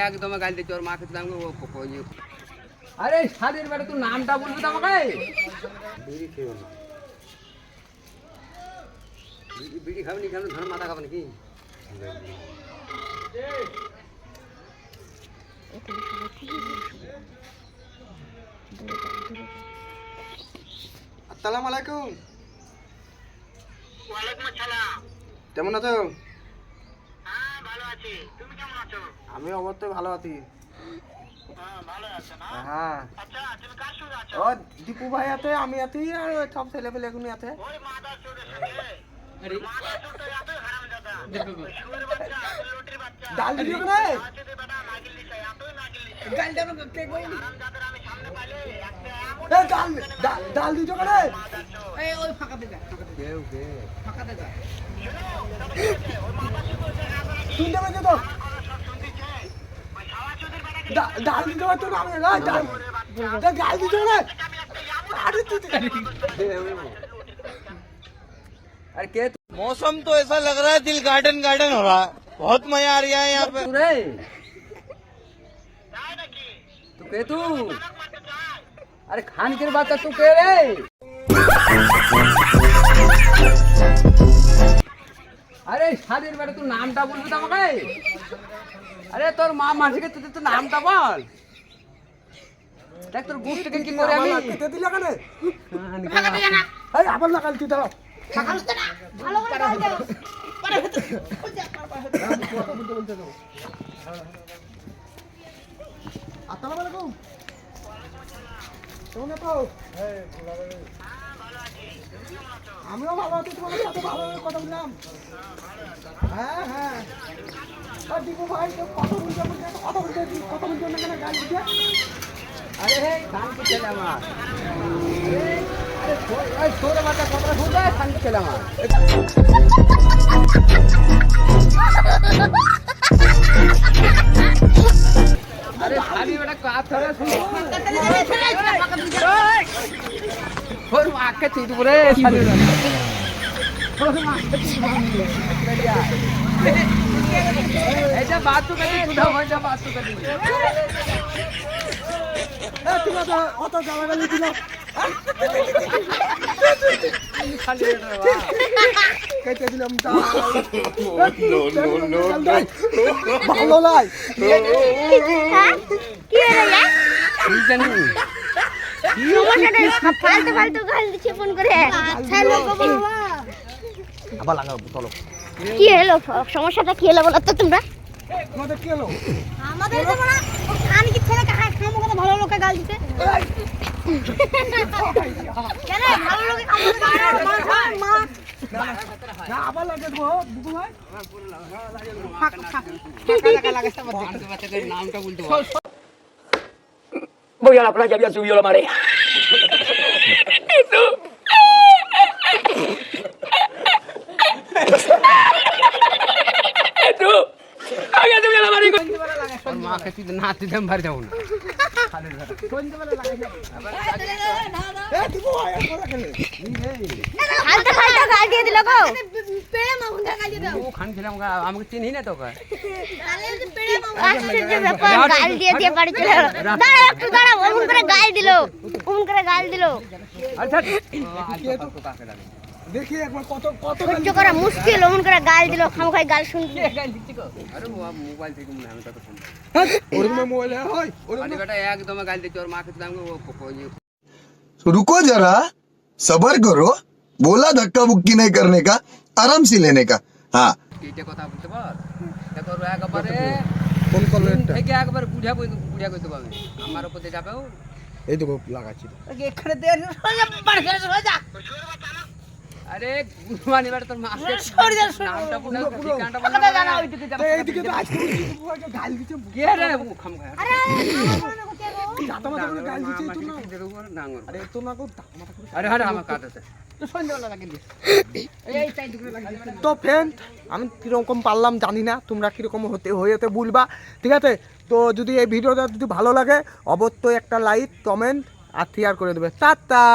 একদম গাল দিচ্ছি ওর মাকে দাম আরে শালির বেটা তুই নামটা বলবি তো আমাকে বিড়ি খেও না বিড়ি খাবি নি কেন ধান মাথা খাবে নাকি আসসালামু আলাইকুম। ওয়ালাইকুম আসসালাম। কেমন আছো? হ্যাঁ ভালো আছি, তুমি কেমন আছো? আমি অবশ্যই ভালো আছি। হ্যাঁ ভালো আছো না? হ্যাঁ। আচ্ছা তুমি কার সঙ্গে আছো? ও দীপু ভাই আছে, আমি আছি আর সব ছেলেপেলে এখনই আছে। ওই মাদার চোরের সঙ্গে। আরে মাদার চোরটা এত হারামজাদা। শুয়োরের বাচ্চা, লুটির বাচ্চা। ডাল দিও না রে। আছে যে বেটা নাগিল দিছে, এতই নাগিল দিছে। গাল দাও কে কই? হারামজাদার আমি সামনে পাইলে একটা এমন এ ডাল দিও না রে। মাদার চোর। এই ওই ফাঁকাতে যা কেউ কে? ফাঁকাতে যা শুনো, তবে কি হয়েছে? ওই মাদার চোর যে রাজা শুনতে পাচ্ছ তো? আমার কথা সব শুনতেছে। ওই শালা চোদের বেটাকে ডাল দিতে পারছো না আমি না ডাল গাল দিছো না। আরে তুই अरे के मौसम तो ऐसा लग रहा है दिल गार्डन गार्डन हो रहा है। बहुत मजा आ रहा है यहाँ पे। तू रे যায় নাকি? तू के तू নাক মারতে চায়। अरे खान के बात तू के रे अरे शादिर बेटा तू नामটা বলবি তো আমাকে আরে তোর মা মাসিকে তুই তো নামটা বল দেখ তোর গুষ্টিকে কি করে আমি কেটে দিলা কেন ফাঁকাতে যা না আরে আবার লাগাল তুই দাও ফাঁকাতে না ভালো করে গাল দাও পারে হতে আসসালামু আলাইকুম কেমন আছো? আমিও ভালো আছি, তোমার সাথে ভালো কথা বললাম। হ্যাঁ হ্যাঁ আর দীপু ভাই তো কথা বলতে না কেন গাল দিচ্ছে? আরে হে গান কি ছেলে আমার আরে ছোট বাচ্চা কথা শুনবে গান কি ছেলে আমার अरे खाली बेटा का थोड़ा सुन और मां के चीज बोले खाली और मां के चीज ऐसा बात तो कभी सुना हो ऐसा बात तो कभी ए तुम तो ऑटो जावा वाली दिलो खाली बेटा वाह कहते दिलम ता नो ভালো লাই হ্যাঁ কি হলো কি জানি তোমার ফালতু ফালতু গাল দিচ্ছে ফোন করে হ্যালো বাবা আবার লাগাও চলো কি হলো সমস্যাটা কি হলো বলো তো তোমরা তোমাদের কি হলো আমাদের তো না খানি কি ছেলে কাকা খামো কথা ভালো লোকে গাল দিতে কেন ভালো লোকে খামো মা না আবার লাগে গো বুবু ভাই ফাঁকা লাগাতে বাচ্চা নামটা বলতে Voy a la playa, había subido la marea. Tú, había subido la marea. মা কে তুই না তুই দেম ভার যাও না খালি ফালতু ফালতু গাল দিয়ে দিল গো পেড়ে মামুন গাল দিয়ে দাও ও খান খেলাম আমাকে চিনি না তো কা আশ্চর্য ব্যাপার গাল দিয়ে দিয়ে বাড়ি চলে গেল দাঁড়াও একটু দাঁড়াও অমন করে গাল দিল অমন করে গাল দিল আচ্ছা দেখি একবার কত কত সহ্য করা মুশকিল অমন করে গাল দিল খামখাই গাল শুনছি আরে মোবাইল থেকে মনে আমি তত ফোন ওরকম মোবাইল হয় আরে বেটা একদম গাল দিচ্ছি ওর মাকে দাম रुको जरा सबर करो बोला धक्का बुक्की नहीं करने का आराम से लेने का हाँ এইটা কথা বলতে পার দেখো একবারে ফোন করলে একটা থেকে একবার বুঝা কইতে পারবে আমার উপরে যাবেও এই তো লাগাচ্ছি এখানে দে সোজা বাড়ি ফেলে সোজা আরে গুরবানি বেটা তোর মাকে সরে যা নামটা পুরো ঠিকানাটা বল ফাঁকাতে যা না ওইদিকে যা এইদিকে তো আজকে বুবু ভাইকে গাল দিতে কে রে খাম খায় আরে দাঁতা মাথা করে গাল দিতে তো না আরে আরে তো না কো দাঁতা মাথা করে আরে আরে আমার কাটাতে সন্ধ্যাবেলা লাগিয়ে দিস এই চাই দুপুরে লাগিয়ে দিস তো ফ্রেন্ড আমি কিরকম পারলাম জানি না তোমরা কিরকম হতে বলবা ঠিক আছে তো যদি এই ভিডিওটা যদি ভালো লাগে অবশ্যই একটা লাইক কমেন্ট আর শেয়ার করে দেবে টাটা।